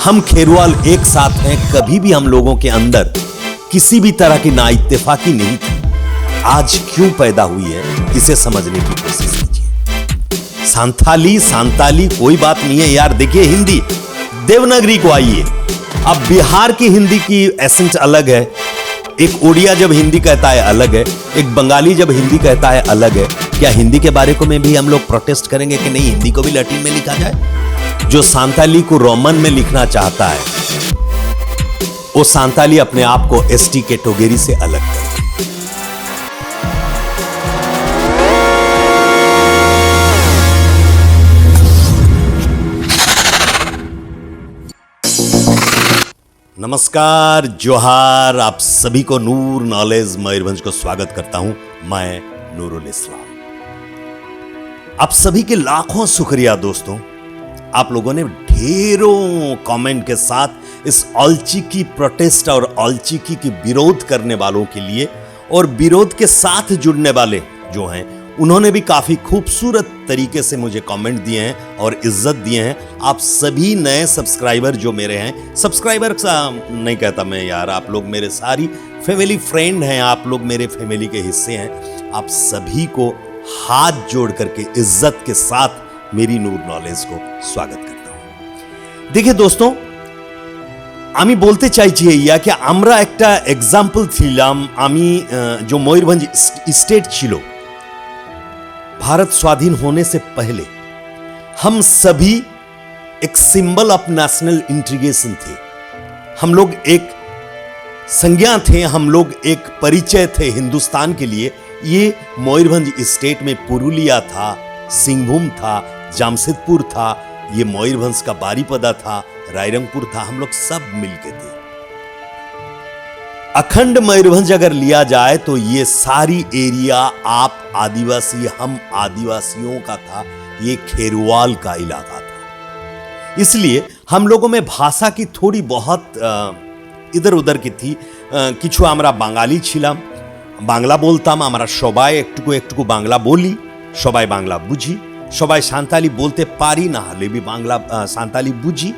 हम खेरवाल एक साथ हैं, कभी भी हम लोगों के अंदर किसी भी तरह की नाइत्तेफाकी नहीं थी। आज क्यों पैदा हुई है, इसे समझने की कोशिश कीजिए। सांथाली कोई बात नहीं है यार। देखिए, हिंदी देवनागरी को आइए, अब बिहार की हिंदी की एसेंस अलग है, एक उड़िया जब हिंदी कहता है अलग है, एक बंगाली जब हिंदी कहता है अलग है। क्या हिंदी के बारे में भी हम लोग प्रोटेस्ट करेंगे कि नहीं, हिंदी को भी लैटिन में लिखा जाए? जो सांथाली को रोमन में लिखना चाहता है, वो सांथाली अपने आप को एसटी कैटेगरी से अलग कर। नमस्कार, जोहार, आप सभी को नूर नॉलेज मयूरभंज को स्वागत करता हूं। मैं नूरुल इस्लाम। आप सभी के लाखों शुक्रिया दोस्तों, आप लोगों ने ढेरों कमेंट के साथ इस औलचिकी प्रोटेस्ट और औलचिकी की विरोध करने वालों के लिए और विरोध के साथ जुड़ने वाले जो हैं, उन्होंने भी काफी खूबसूरत तरीके से मुझे कमेंट दिए हैं और इज्जत दिए हैं। आप सभी नए सब्सक्राइबर जो मेरे हैं, सब्सक्राइबर नहीं कहता मैं यार, आप लोग मेरे सारी फैमिली फ्रेंड हैं, आप लोग मेरे फैमिली के हिस्से हैं। आप सभी को हाथ जोड़ करके इज्जत के साथ मेरी नूर नॉलेज को स्वागत करता हूं। देखिए दोस्तों, আমি বলতে চাইছি যে আমরা একটা एग्जाम्पल ছিলাম। আমি जो मयूरभंज स्टेट ছিল, भारत स्वाधीन होने से पहले हम सभी एक सिंबल ऑफ नेशनल इंटीग्रेशन थे। हम लोग एक संज्ञा थे, हम लोग एक परिचय थे हिंदुस्तान के लिए। ये मयूरभंज स्टेट में पुरुलिया था, सिंहभूम था, जामशेदपुर था, ये मयूरभंज का बारीपदा था, रायरंगपुर था, हम लोग सब मिलके थे। अखंड मयूरभंज अगर लिया जाए तो ये सारी एरिया आप आदिवासी, हम आदिवासियों का था, ये खेरवाल का इलाका था। इसलिए हम लोगों में भाषा की थोड़ी बहुत इधर उधर की थी। किछु आमरा बांगाली छिलाम, बांग्ला बोलताम, आमरा सबाई एकटुकु बांग्ला बोली, सबाई बांग्ला बुझी, सबाई सांताली बोलते पारी ना हले भी बांग्ला सांताली बुझी।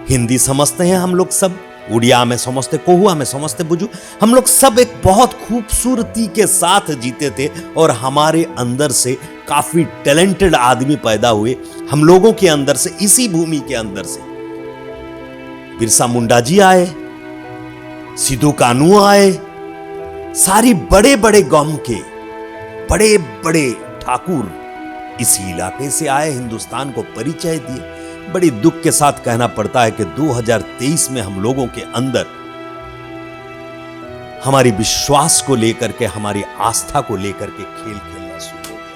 हिंदी समझते हैं हम लोग सब, उड़िया में समझते, कोहुआ में समझते, बुझू। हम लोग सब एक बहुत खूबसूरती के साथ जीते थे और हमारे अंदर से काफी टैलेंटेड आदमी पैदा हुए। हम लोगों के अंदर से, इसी भूमि के अंदर से बिरसा मुंडा जी आए, सिद्धू कान्हू आए, सारी बड़े बड़े गांव के बड़े बड़े ठाकुर इसी इलाके से आए, हिंदुस्तान को परिचय दिए। बड़ी दुख के साथ कहना पड़ता है कि 2023 में हम लोगों के अंदर हमारी विश्वास को लेकर के, हमारी आस्था को लेकर के खेल खेलना शुरू हो गया।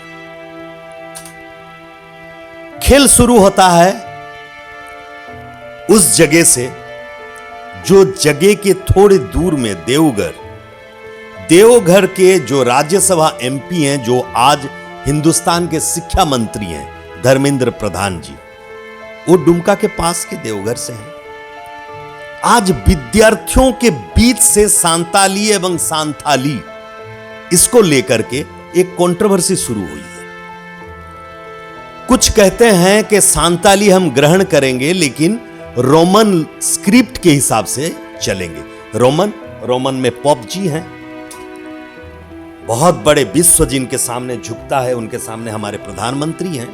खेल शुरू होता है उस जगह से जो जगह के थोड़े दूर में देवघर के जो राज्यसभा एमपी हैं, जो आज हिंदुस्तान के शिक्षा मंत्री हैं, धर्मेंद्र प्रधान जी, वो डुमका के पास के देवघर से हैं। आज विद्यार्थियों के बीच से सांताली एवं सांथाली, इसको लेकर के एक कंट्रोवर्सी शुरू हुई है। कुछ कहते हैं कि सांताली हम ग्रहण करेंगे लेकिन रोमन स्क्रिप्ट के हिसाब से चलेंगे। रोमन में पॉप जी हैं, बहुत बड़े विश्व जिनके सामने झुकता है, उनके सामने हमारे प्रधानमंत्री हैं।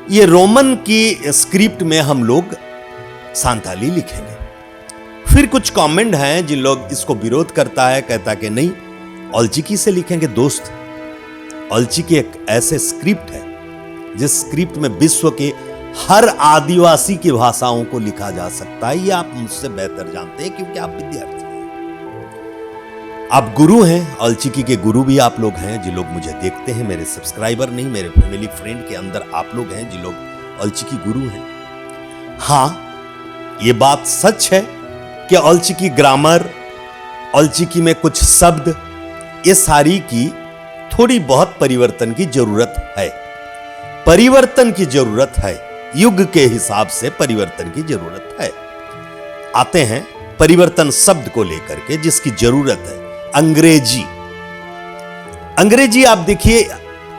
ये रोमन की स्क्रिप्ट में हम लोग सांताली लिखेंगे। फिर कुछ कमेंट हैं जिन लोग इसको विरोध करता है, कहता कि नहीं, औलचिकी से लिखेंगे। दोस्त, औलचिकी एक ऐसे स्क्रिप्ट है जिस स्क्रिप्ट में विश्व के हर आदिवासी की भाषाओं को लिखा जा सकता है। ये आप मुझसे बेहतर जानते हैं क्योंकि आप विद्यार्थी हैं, आप गुरु हैं, औलचिकी के गुरु भी आप लोग हैं जिन लोग मुझे देखते हैं। मेरे सब्सक्राइबर नहीं, मेरे फैमिली फ्रेंड के अंदर आप लोग हैं जिन लोग औलचिकी गुरु हैं। हां, ये बात सच है कि औलचिकी ग्रामर, औलचिकी में कुछ शब्द, ये सारी की थोड़ी बहुत परिवर्तन की जरूरत है। परिवर्तन की जरूरत है, युग के हिसाब से परिवर्तन की जरूरत है। आते हैं परिवर्तन शब्द को लेकर के जिसकी जरूरत है। अंग्रेजी आप देखिए,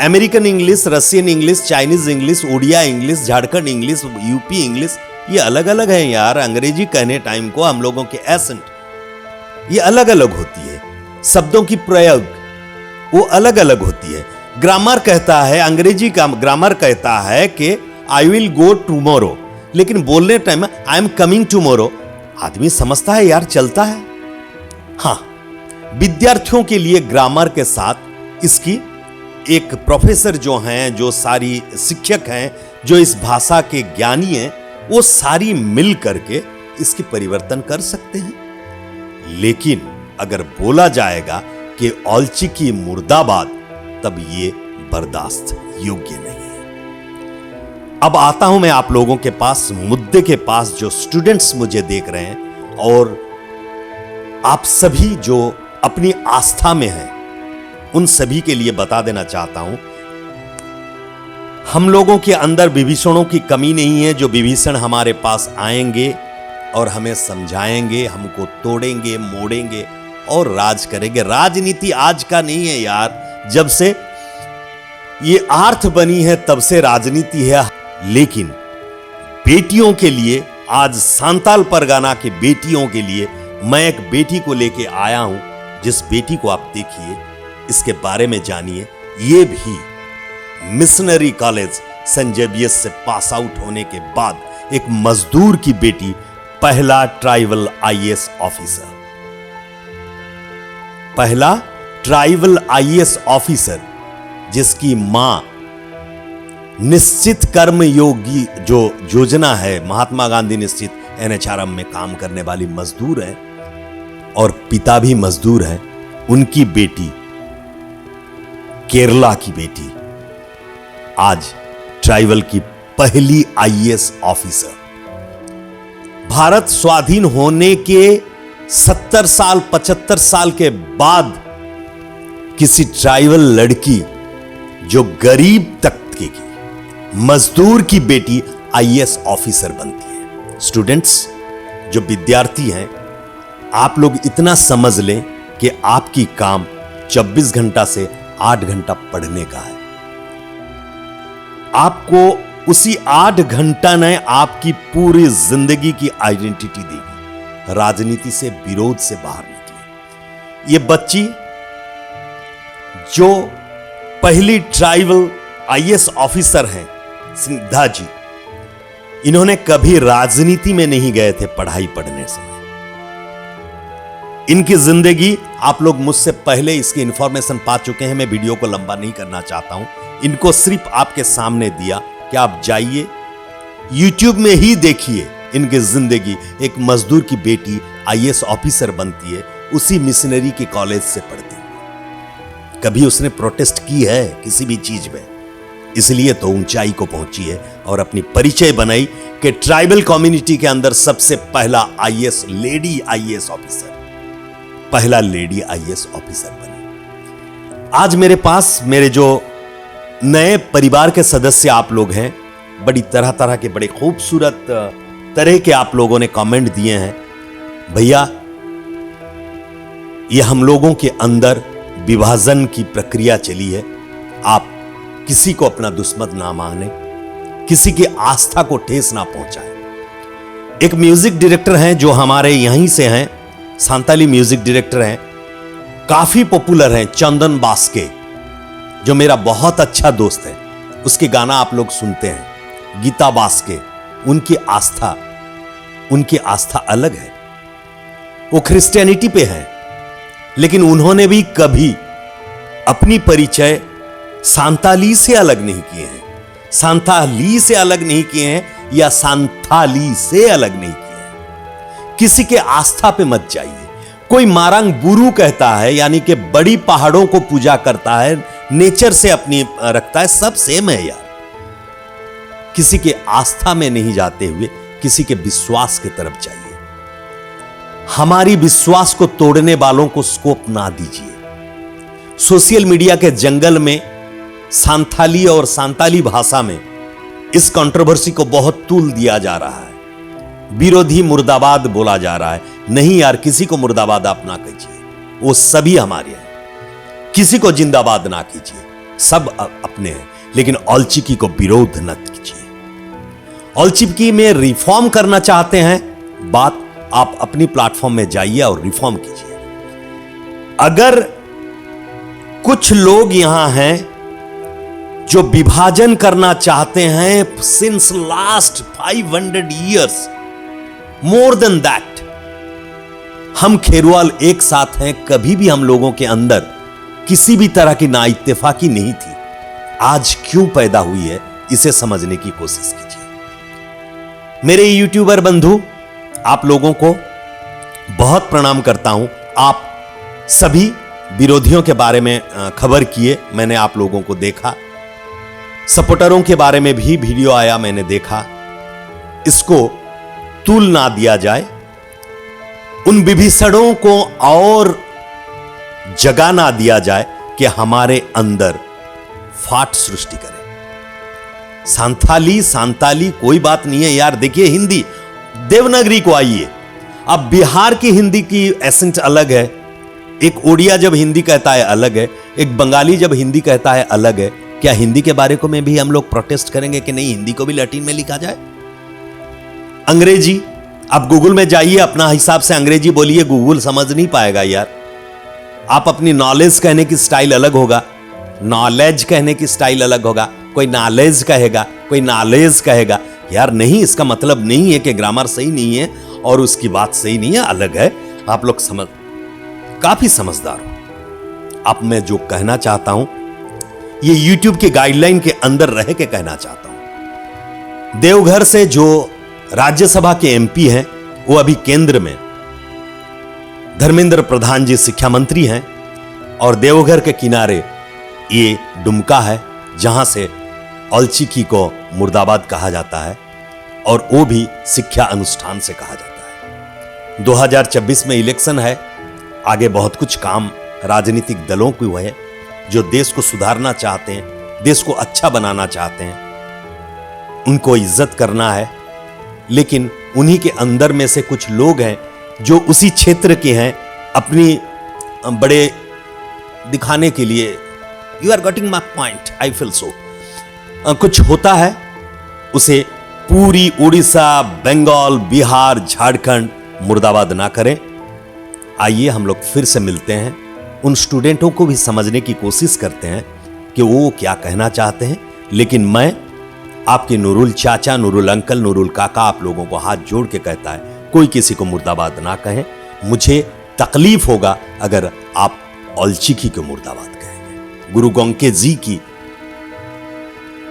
American English, Russian English, Chinese English, Oriya English, Jharkhand English, UP English, ये अलग अलग है यार। अंग्रेजी कहने टाइम को हम लोगों के एसेंट ये अलग अलग होती है, शब्दों की प्रयोग वो अलग अलग होती है। ग्रामर कहता है, अंग्रेजी का ग्रामर कहता है कि आई विल गो टुमारो, लेकिन बोलने टाइम में आई एम कमिंग टुमारो। आदमी समझता है यार, चलता है। हाँ, विद्यार्थियों के लिए ग्रामर के साथ इसकी एक प्रोफेसर जो हैं, जो सारी शिक्षक हैं, जो इस भाषा के ज्ञानी हैं, वो सारी मिल करके इसकी परिवर्तन कर सकते हैं। लेकिन अगर बोला जाएगा कि औलचिकी मुर्दाबाद, तब ये बर्दाश्त योग्य नहीं है। अब आता हूं मैं आप लोगों के पास, मुद्दे के पास, जो स्टूडेंट्स मुझे देख रहे हैं और आप सभी जो अपनी आस्था में हैं, उन सभी के लिए बता देना चाहता हूं, हम लोगों के अंदर विभीषणों की कमी नहीं है। जो विभीषण हमारे पास आएंगे और हमें समझाएंगे, हमको तोड़ेंगे, मोड़ेंगे और राज करेंगे। राजनीति आज का नहीं है यार, जब से ये आर्थ बनी है तब से राजनीति है। लेकिन बेटियों के लिए, आज सांताल परगना के बेटियों के लिए मैं एक बेटी को लेके आया हूं, जिस बेटी को आप देखिए, इसके बारे में जानिए। ये भी मिशनरी कॉलेज सेंट जेवियर्स से पास आउट होने के बाद एक मजदूर की बेटी, पहला ट्राइबल आईएएस ऑफिसर, पहला ट्राइबल आईएएस ऑफिसर, जिसकी मां निश्चित कर्म योगी जो योजना है, महात्मा गांधी निश्चित एनएचआरएम में काम करने वाली मजदूर है और पिता भी मजदूर है। उनकी बेटी, केरला की बेटी, आज ट्राइबल की पहली आईएएस ऑफिसर। भारत स्वाधीन होने के 70 साल 75 साल के बाद किसी ट्राइबल लड़की, जो गरीब तबके की मजदूर की बेटी, आईएएस ऑफिसर बनती है। स्टूडेंट्स, जो विद्यार्थी हैं, आप लोग इतना समझ लें कि आपकी काम 24 घंटा से 8 घंटा पढ़ने का है। आपको उसी 8 घंटा ने आपकी पूरी जिंदगी की आइडेंटिटी देगी। राजनीति से, विरोध से बाहर निकले। ये बच्ची जो पहली ट्राइबल आईएएस ऑफिसर हैं, स्निग्धा जी, इन्होंने कभी राजनीति में नहीं गए थे पढ़ाई पढ़ने समय। इनकी जिंदगी आप लोग मुझसे पहले इसकी इंफॉर्मेशन पा चुके हैं, मैं वीडियो को लंबा नहीं करना चाहता हूं। इनको सिर्फ आपके सामने दिया कि आप जाइए YouTube में ही देखिए इनकी जिंदगी। एक मजदूर की बेटी आईएएस ऑफिसर बनती है, उसी मिशनरी के कॉलेज से पढ़ती है। कभी उसने प्रोटेस्ट की है किसी भी चीज में, इसलिए तो ऊंचाई को पहुंची है और अपनी परिचय बनाई कि ट्राइबल कम्युनिटी के अंदर सबसे पहला आईएएस, लेडी आईएएस ऑफिसर, पहला लेडी आईएएस ऑफिसर बनी। आज मेरे पास मेरे जो नए परिवार के सदस्य आप लोग हैं, बड़ी तरह तरह के, बड़े खूबसूरत तरह के आप लोगों ने कमेंट दिए हैं। भैया, ये हम लोगों के अंदर विभाजन की प्रक्रिया चली है। आप किसी को अपना दुश्मन ना माने, किसी की आस्था को ठेस ना पहुंचाए। एक म्यूजिक डायरेक्टर हैं जो हमारे यहीं से हैं, सांताली म्यूजिक डायरेक्टर हैं, काफी पॉपुलर हैं, चंदन बास्के, जो मेरा बहुत अच्छा दोस्त है। उसके गाना आप लोग सुनते हैं, गीता बास्के। उनकी आस्था अलग है, वो क्रिश्चियनिटी पे है, लेकिन उन्होंने भी कभी अपनी परिचय सांताली से अलग नहीं किए हैं, सांताली से अलग नहीं किए हैं, या सांताली से अलग नहीं किए हैं। किसी के आस्था पे मत जाइए। कोई मारंग बुरु कहता है, यानी कि बड़ी पहाड़ों को पूजा करता है, नेचर से अपनी रखता है, सब सेम है यार। किसी के आस्था में नहीं जाते हुए किसी के विश्वास की तरफ जाइए। हमारी विश्वास को तोड़ने वालों को स्कोप ना दीजिए। सोशल मीडिया के जंगल में सांथाली और सांताली भाषा में इस कंट्रोवर्सी को बहुत तूल दिया जा रहा है। विरोधी मुर्दाबाद बोला जा रहा है। नहीं यार, किसी को मुर्दाबाद आप ना कीजिए, वो सभी हमारे हैं। किसी को जिंदाबाद ना कीजिए, सब अपने हैं, लेकिन औलचिकी को विरोध न कीजिए। औलचिकी में रिफॉर्म करना चाहते हैं, बात आप अपनी प्लेटफॉर्म में जाइए और रिफॉर्म कीजिए। अगर कुछ लोग यहां हैं जो विभाजन करना चाहते हैं since last 500 years, more than that, हम खेरवाल एक साथ हैं। कभी भी हम लोगों के अंदर किसी भी तरह की नाइत्तेफाकी नहीं थी। आज क्यों पैदा हुई है, इसे समझने की कोशिश कीजिए। मेरे यूट्यूबर बंधु, आप लोगों को बहुत प्रणाम करता हूं। आप सभी विरोधियों के बारे में खबर किए, मैंने आप लोगों को देखा। सपोर्टरों के बारे में भी वीडियो आया, मैंने देखा। इसको तूल ना दिया जाए, उन विभीषणों को और जगा ना दिया जाए कि हमारे अंदर फाट सृष्टि करे। सांताली कोई बात नहीं है यार। देखिए, हिंदी देवनागरी को आइए, अब बिहार की हिंदी की एसेंट अलग है, एक ओडिया जब हिंदी कहता है अलग है, एक बंगाली जब हिंदी कहता है अलग है। क्या हिंदी के बारे में भी हम लोग प्रोटेस्ट करेंगे कि नहीं, हिंदी को भी लैटिन में लिखा जाए? अंग्रेजी, आप गूगल में जाइए, अपना हिसाब से अंग्रेजी बोलिए, गूगल समझ नहीं पाएगा यार। आप अपनी नॉलेज कहने की स्टाइल अलग होगा, नॉलेज कहने की स्टाइल अलग होगा। कोई नॉलेज कहेगा, कोई नॉलेज कहेगा। यार नहीं, इसका मतलब नहीं है कि ग्रामर सही नहीं है और उसकी बात सही नहीं है, अलग है। आप लोग काफी समझदार हो। अब मैं जो कहना चाहता हूं, ये YouTube के गाइडलाइन के अंदर रह के कहना चाहता हूं। देवघर से जो राज्यसभा के MP हैं, वो अभी केंद्र में धर्मेंद्र प्रधान जी शिक्षा मंत्री हैं, और देवघर के किनारे ये डुमका है जहां से औलचिकी को मुर्दाबाद कहा जाता है, और वो भी शिक्षा अनुष्ठान से कहा जाता है। 2024 में इलेक्शन है, आगे बहुत कुछ काम राजनीतिक दलों को है जो देश को सुधारना चाहते हैं, देश को अच्छा बनाना चाहते हैं, उनको इज्जत करना है। लेकिन उन्हीं के अंदर में से कुछ लोग हैं जो उसी क्षेत्र के हैं, अपनी बड़े दिखाने के लिए, you are getting my point, I feel so, कुछ होता है उसे पूरी उड़ीसा, बंगाल, बिहार, झारखंड मुर्दाबाद ना करें। आइए हम लोग फिर से मिलते हैं, उन स्टूडेंटों को भी समझने की कोशिश करते हैं कि वो क्या कहना चाहते हैं। लेकिन मैं आपके नूरुल चाचा, नूरुल अंकल, नूरुल काका आप लोगों को हाथ जोड़ के कहता है, कोई किसी को मुर्दाबाद ना कहें। मुझे तकलीफ होगा अगर आप औलचिकी को मुर्दाबाद कहेंगे। गुरु गोंके जी की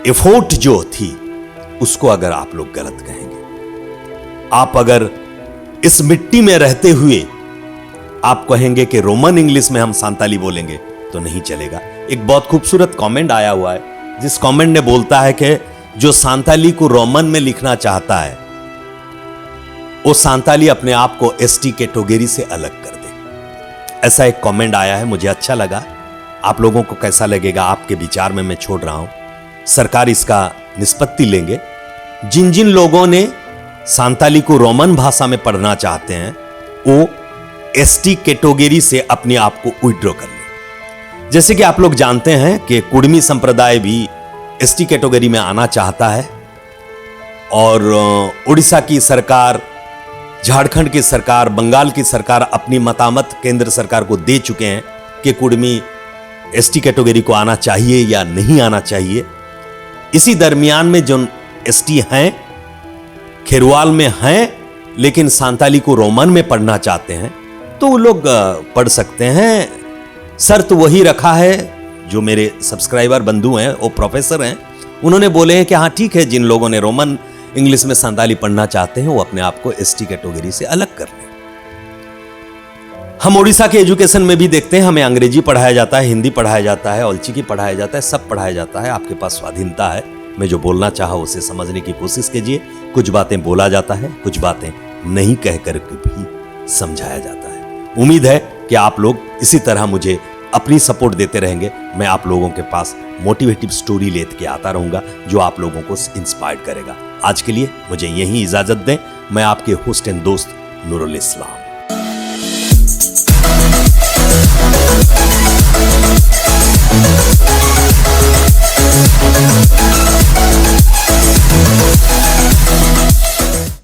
एफोर्ट जो थी उसको अगर आप लोग गलत कहेंगे, आप अगर इस मिट्टी में रहते हुए आप कहेंगे कि रोमन इंग्लिश में हम सांताली बोलेंगे, तो नहीं चलेगा। एक बहुत खूबसूरत कमेंट आया हुआ है, जिस कमेंट ने बोलता है कि जो सांताली को रोमन में लिखना चाहता है वो सांताली अपने आप को ST कैटेगरी से अलग कर दे। ऐसा एक कमेंट आया है, मुझे अच्छा लगा। आप लोगों को कैसा लगेगा, आपके विचार में मैं छोड़ रहा हूं, सरकार इसका निष्पत्ति लेंगे। जिन जिन लोगों ने सांताली को रोमन भाषा में पढ़ना चाहते हैं वो ST कैटेगरी से अपने आप को विड्रॉ कर ले। जैसे कि आप लोग जानते हैं कि कुड़मी संप्रदाय भी ST कैटेगरी में आना चाहता है, और उड़ीसा की सरकार, झारखंड की सरकार, बंगाल की सरकार अपनी मतामत केंद्र सरकार को दे चुके हैं कि कुड़मी ST कैटेगरी को आना चाहिए या नहीं आना चाहिए। इसी दरमियान में जो ST हैं, खेरवाल में हैं, लेकिन सांताली को रोमन में पढ़ना चाहते हैं, तो वो लोग पढ़ सकते हैं। शर्त वही रखा है, जो मेरे सब्सक्राइबर बंधु हैं, वो प्रोफेसर हैं, उन्होंने बोले हैं कि हाँ ठीक है, जिन लोगों ने रोमन इंग्लिश में सांताली पढ़ना चाहते हैं वो अपने आप को ST कैटेगरी से अलग कर लें। हम उड़ीसा के एजुकेशन में भी देखते हैं, हमें अंग्रेजी पढ़ाया जाता है, हिंदी पढ़ाया जाता है, औलचिकी पढ़ाया जाता है, सब पढ़ाया जाता है। आपके पास स्वाधीनता है, मैं जो बोलना चाहा उसे समझने की कोशिश कीजिए। कुछ बातें बोला जाता है, कुछ बातें नहीं कहकर भी समझाया जाता है। उम्मीद है कि आप लोग इसी तरह मुझे अपनी सपोर्ट देते रहेंगे। मैं आप लोगों के पास मोटिवेटिव स्टोरी लेके आता रहूंगा जो आप लोगों को इंस्पायर करेगा। आज के लिए मुझे यही इजाजत दें। मैं आपके होस्ट एंड दोस्त नूरुल इस्लाम।